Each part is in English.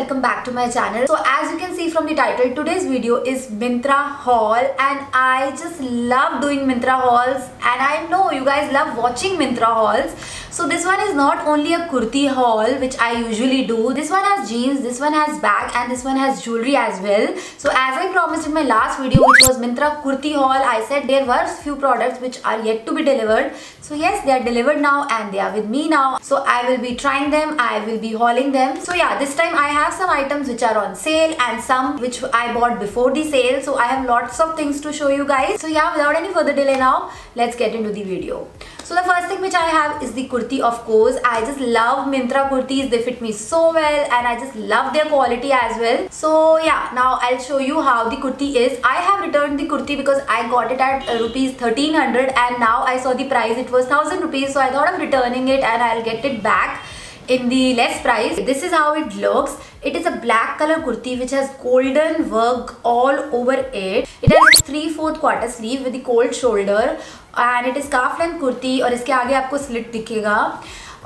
welcome back to my channel. So as you can see from the title, today's video is Myntra haul, and I just love doing Myntra hauls, and I know you guys love watching Myntra hauls. So this one is not only a kurti haul which I usually do. This one has jeans, this one has bag, and this one has jewelry as well. So as I promised in my last video, which was Myntra kurti haul, I said there were few products which are yet to be delivered. So yes, they are delivered now and they are with me now. So I will be trying them, I will be hauling them. So yeah, this time I have some items which are on sale and some which I bought before the sale. So I have lots of things to show you guys. So yeah, without any further delay now, let's get into the video. So the first thing which I have is the kurti, of course. I just love Myntra kurtis. They fit me so well and I just love their quality as well. So yeah, now I'll show you how the kurti is. I have returned the kurti because I got it at rupees 1300 and now I saw the price, it was 1000 rupees. So I thought of returning it and I'll get it back in the less price. This is how it looks. It is a black color kurti which has golden work all over it. It has 3/4 quarter sleeve with the cold shoulder and it is calf length kurti और इसके आगे आपको slit दिखेगा.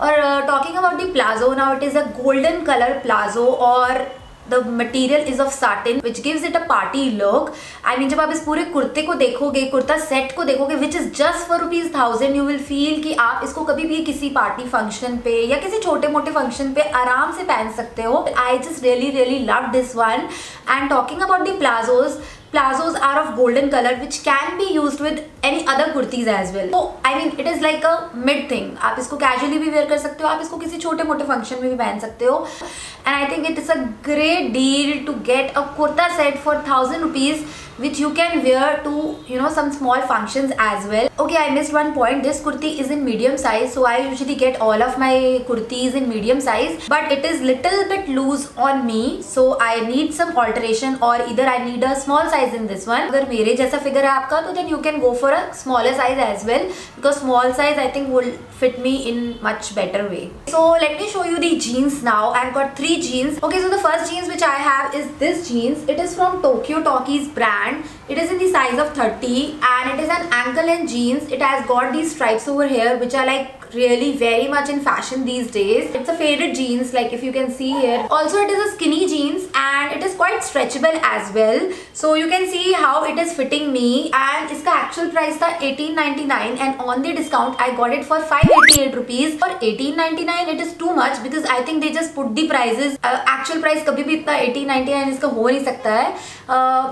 और talking about the plazo, now it is a golden color plazo और the material is of satin which gives it a party look. I mean जब आप इस पूरे कुर्ते को देखोगे, कुर्ता सेट को देखोगे which is just for ₹1000, you will feel कि आप इसको कभी भी किसी पार्टी फंक्शन पे या किसी छोटे मोटे फंक्शन पे आराम से पहन सकते हो. I just really love this one. And talking about the plazos are of golden color which can be used with any other kurtis as well. So I mean it is like a mid thing. आप इसको casually भी wear कर सकते हो, आप इसको किसी छोटे मोटे function में भी पहन सकते हो. And I think it is a great deal to get a kurta set for 1000 rupees which you can wear to, you know, some small functions as well. Okay, I missed one point. This kurti is in medium size, so I usually get all of my kurtis in medium size, but it is little bit loose on me, so I need some alteration or either I need a small size in this one. अगर मेरे जैसा figure है आपका तो then you can go for a smaller size as well, because small size I think will fit me in much better way. So let me show you the jeans now. I've got 3 jeans. Okay, so the first jeans which I have is this jeans. It is from Tokyo Talkies brand. It is in the size of 30 and it is an ankle length jeans. It has got these stripes over here which are like really very much in fashion these days. It's a faded jeans, like if you can see here. Also it is a skinny jeans and it is quite stretchable as well, so you can see how it is fitting me. And its actual price था 1899 and on the discount I got it for 588 rupees. For 1899 it is too much because I think they just put the prices. Actual price कभी भी इतना 1899 इसका हो नहीं सकता है,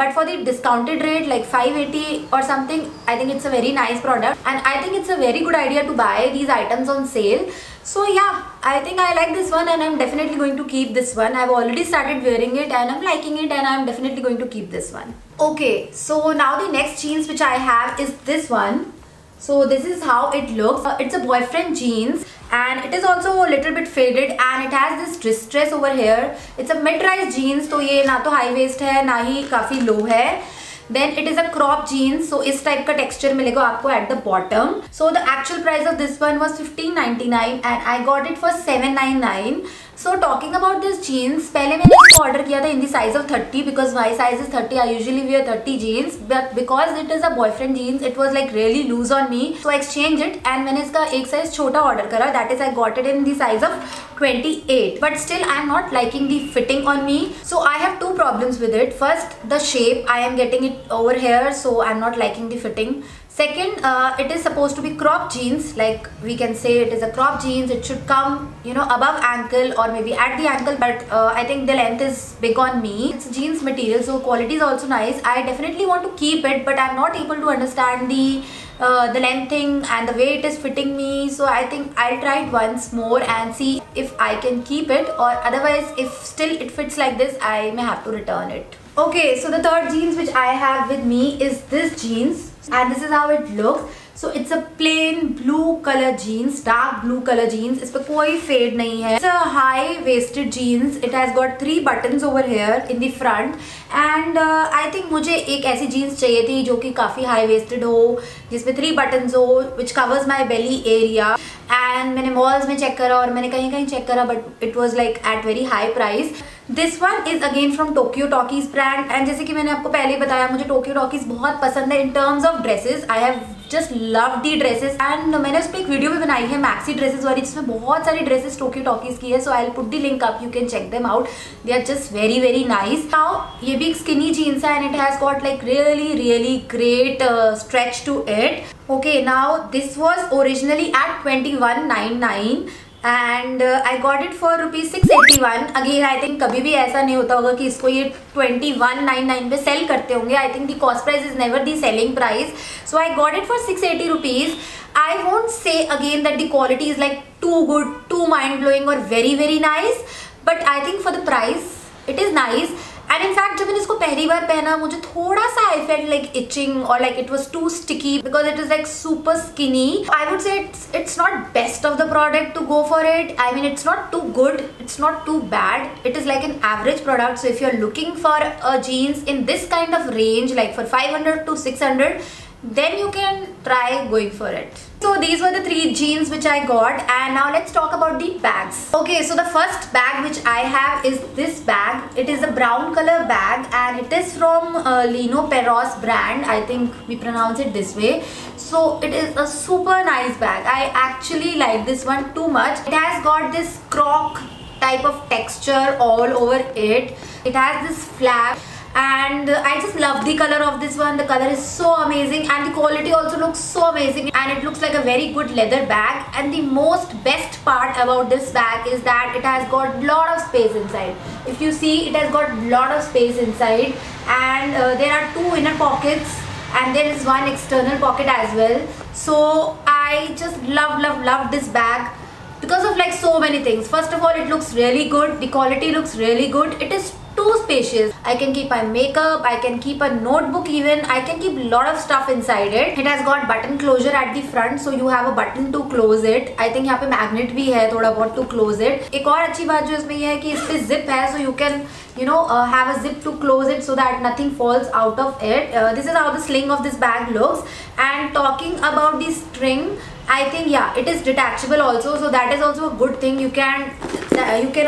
but for the discounted rate like 580 or something, I think it's a very nice product and I think it's a very good idea to buy these items on sale. So yeah, I think I like this one and I'm definitely going to keep this one. I've already started wearing it and I'm liking it and I'm definitely going to keep this one. Okay, so now the next jeans which I have is this one. So this is how it looks. It's a boyfriend jeans and it is also a little bit faded and it has this distress over here. It's a mid-rise jeans, तो ये ना तो high waist है ना ही काफी low है. Then it is a crop jeans, so इस type का texture मिलेगा आपको at the bottom. So the actual price of this one was 1599 and I got it for 799. So talking about this jeans, पहले मैंने इसको order किया था in the size of 30 because my size is 30. I usually wear 30 jeans, but because it is a boyfriend jeans, it was like really loose on me. So I exchanged it and मैंने इसका एक size छोटा order करा. That is, I got it in the size of 28. But still I am not liking the fitting on me. So I have 2 problems with it. First, the shape. I am getting it over here, so I am not liking the fitting. Second, it is supposed to be crop jeans, like we can say it is a crop jeans. It should come, you know, above ankle or maybe at the ankle, but I think the length is big on me. It's jeans material, so quality is also nice. I definitely want to keep it, but I'm not able to understand the length thing and the way it is fitting me. So I think I'll try it once more and see if I can keep it, or otherwise if still it fits like this, I may have to return it. Okay, so the third jeans which I have with me is this jeans and this is how it looks. So it's a plain blue color jeans, dark blue color jeans. इस पे कोई fade नहीं है. It's a high waisted jeans. It has got 3 buttons over here in the front and I think मुझे एक ऐसी jeans चाहिए थी जो कि काफ़ी high waisted हो, जिसमें 3 buttons हो, which covers my belly area. And मैंने malls में check करा और मैंने कहीं check करा, but it was like at very high price. This one is again from Tokyo talkies brand and जैसे कि मैंने आपको पहले बताया मुझे टोक्यो टॉकीज बहुत पसंद है in terms of dresses. I have just love the dresses and मैंने उस पर एक वीडियो भी बनाई है मैक्सी ड्रेसेस वाली जिसमें बहुत सारी ड्रेसेस टोक्यो टॉकीज की है. So I will put the link up, you can check them out. They are just very very nice. Now ये भी एक स्किनी जीन्स है and it has got like really great stretch to it. Okay, now this was originally at 2199 and I got it for rupees 681. Again, I think कभी भी ऐसा नहीं होता होगा कि इसको ये 2199 पे सेल करते होंगे. I think the cost price is never the selling price. So I got it for 680 rupees. I won't say again that the quality is like too good, too mind blowing or very nice, but I think for the price it is nice. And in fact जब मैंने इसको पहली बार पहना मुझे थोड़ा सा I felt like itching और like it was too sticky because it is like super skinny. I would say it's not best of the product to go for it. I mean it's not too good, it's not too bad, it is like an average product. So if you are looking for a jeans in this kind of range like for 500 to 600, then you can try going for it. So these were the 3 jeans which I got and now let's talk about the bags. Okay, so the first bag which I have is this bag. It is a brown color bag and it is from Lino Perros brand. I think we pronounce it this way. So it is a super nice bag. I actually like this one too much. It has got this croc type of texture all over it. It has this flap and I just love the color of this one. The color is so amazing and the quality also looks so amazing and it looks like a very good leather bag. And the most best part about this bag is that it has got lot of space inside. If you see, it has got lot of space inside and there are 2 inner pockets and there is 1 external pocket as well. So I just love this bag because of like so many things. First of all, it looks really good. The quality looks really good. It is too spacious. I can keep my makeup, I can keep a notebook even, I can keep lot of stuff inside it. It has got button closure at the front, so you have a button to close it. I think यहाँ पे magnet भी है थोड़ा बहुत to close it. एक और अच्छी बात जो इसमें ये है कि इस पे zip है, so you can have a zip to close it so that nothing falls out of it. This is how the sling of this bag looks. And talking about the string, I think yeah, it is detachable also, so that is also a good thing. You can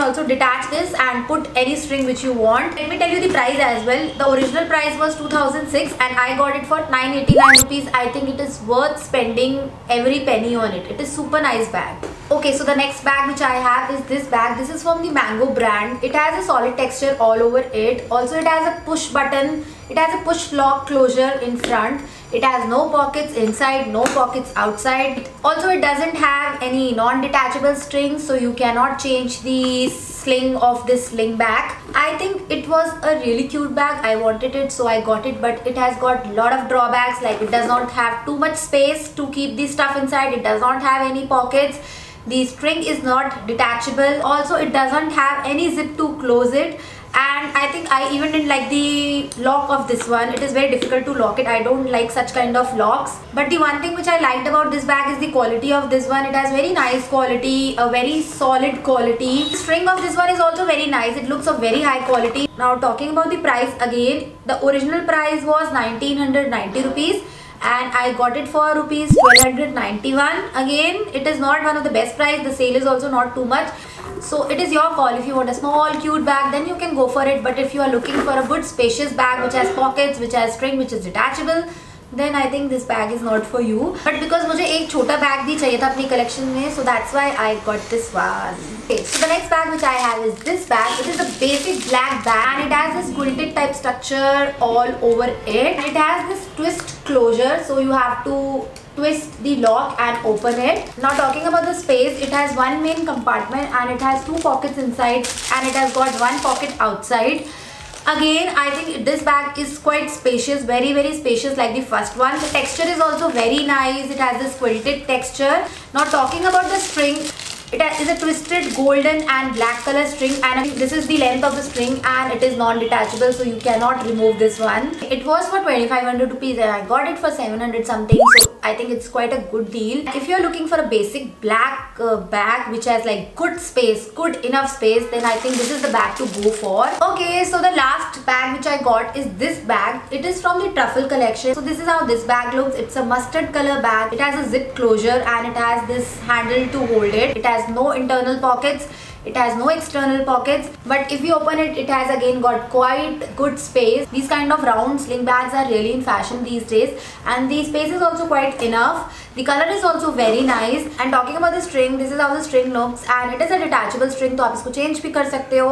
also detach this and put any string which you want. Let me tell you the price as well. The original price was 2006 and I got it for 989 rupees. I think it is worth spending every penny on it. It is super nice bag. Okay, so the next bag which I have is this bag. This is from the Mango brand. It has a solid texture all over it. Also it has a push button. It has a push lock closure in front. It has no pockets inside, no pockets outside. Also it doesn't have any non-detachable strings, so you cannot change the sling of this sling back. I think it was a really cute bag. I wanted it, so I got it, but it has got a lot of drawbacks. Like it does not have too much space to keep the stuff inside. It does not have any pockets. The string is not detachable. Also it doesn't have any zip to close it. And I think I even didn't like the lock of this one. It is very difficult to lock it. I don't like such kind of locks. But the one thing which I liked about this bag is the quality of this one. It has very nice quality, a very solid quality. The string of this one is also very nice. It looks of very high quality. Now talking about the price again, the original price was 1990 rupees. And I got it for rupees 1291. Again, it is not one of the best price. The sale is also not too much. So it is your call. If you want a small cute bag, then you can go for it. But if you are looking for a good spacious bag which has pockets, which has string, which is detachable, then I think this bag is not for you. But because मुझे एक छोटा bag भी चाहिए था अपनी collection में, so that's why I got this one. Okay, so the next bag which I have is this bag. It is a basic black bag and it has this quilted type structure all over it. And it has this twist closure, so you have to twist the lock and open it. Now talking about the space, it has 1 main compartment and it has 2 pockets inside and it has got 1 pocket outside. Again, I think this bag is quite spacious, very spacious like the first one. The texture is also very nice. It has this quilted texture. Now talking about the string, it is a twisted golden and black color string and this is the length of the string and it is non-detachable, so you cannot remove this one. It was for 2500 rupees and I got it for 700 something, so I think it's quite a good deal. If you're looking for a basic black bag which has like good space, good enough space, then I think this is the bag to go for. Okay, so the last bag which I got is this bag. It is from the Truffle collection. So this is how this bag looks. It's a mustard color bag. It has a zip closure and it has this handle to hold it. It has no internal pockets. It has no external pockets, but if you open it, it has again got quite good space. These kind of round sling bags are really in fashion these days, and the space is also quite enough. The color is also very nice. And talking about the string, this is how the string looks, and it is a detachable string, तो आप इसको change भी कर सकते हो.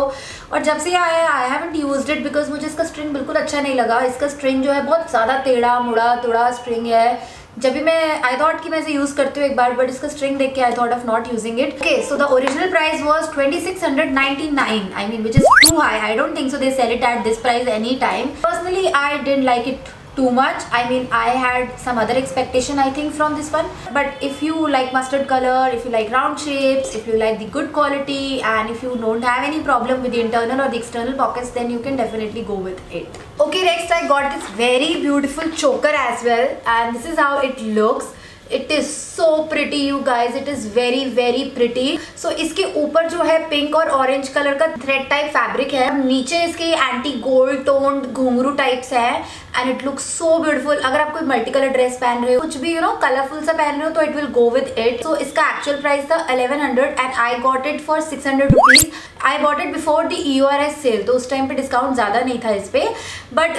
और जब से आया है, I haven't used it because मुझे इसका string बिल्कुल अच्छा नहीं लगा. इसका string जो है बहुत ज़्यादा टेढ़ा मुड़ा तुड़ा string है. जब भी मैं I thought कि मैं इसे यूज़ करती हूँ एक बार, but इसका string देख के I thought of not using it. Okay, so the original price was 2699. I mean, which is too high. I don't think so they sell it at this price any time. Personally, I didn't like it too much. I mean, I had some other expectation I think from this one, but if you like mustard color, if you like round shapes, if you like the good quality, and if you don't have any problem with the internal or the external pockets, then you can definitely go with it. Okay, next I got this very beautiful choker as well, and this is how it looks. It is so pretty you guys, it is very very pretty. So इसके ऊपर जो है pink और orange colour का thread type fabric है, नीचे इसके anti gold toned घुंघरू टाइप्स है, and it looks so beautiful. अगर आप कोई मल्टी कलर ड्रेस पहन रहे हो, कुछ भी कलरफुल सा पहन रहे हो, तो it will go with it. So इसका एक्चुअल प्राइस था 1100 and I got it for 600 rupees. I bought it before the EORS sale, तो उस टाइम पे डिस्काउंट ज़्यादा नहीं था इस पे, बट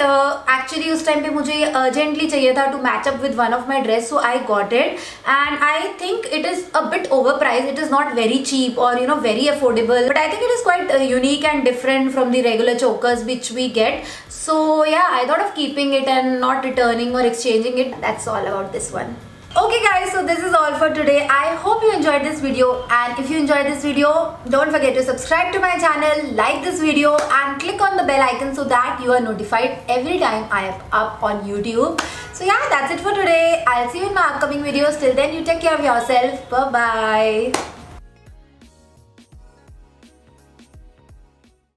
एक्चुअली उस टाइम पे मुझे अर्जेंटली चाहिए था to match up with one of my dress, so I got it. And I think it is a bit overpriced. It is not very cheap or very affordable, but I think it is quite unique and different from the regular chokers which we get. So yeah, I thought of keeping it and not returning or exchanging it. That's all about this one. Okay guys, so this is all for today. I hope you enjoyed this video, and if you enjoyed this video, don't forget to subscribe to my channel, like this video and click on the bell icon so that you are notified every time I am up on YouTube. So yeah, that's it for today. I'll see you in my upcoming videos. Till then, you take care of yourself. Bye bye.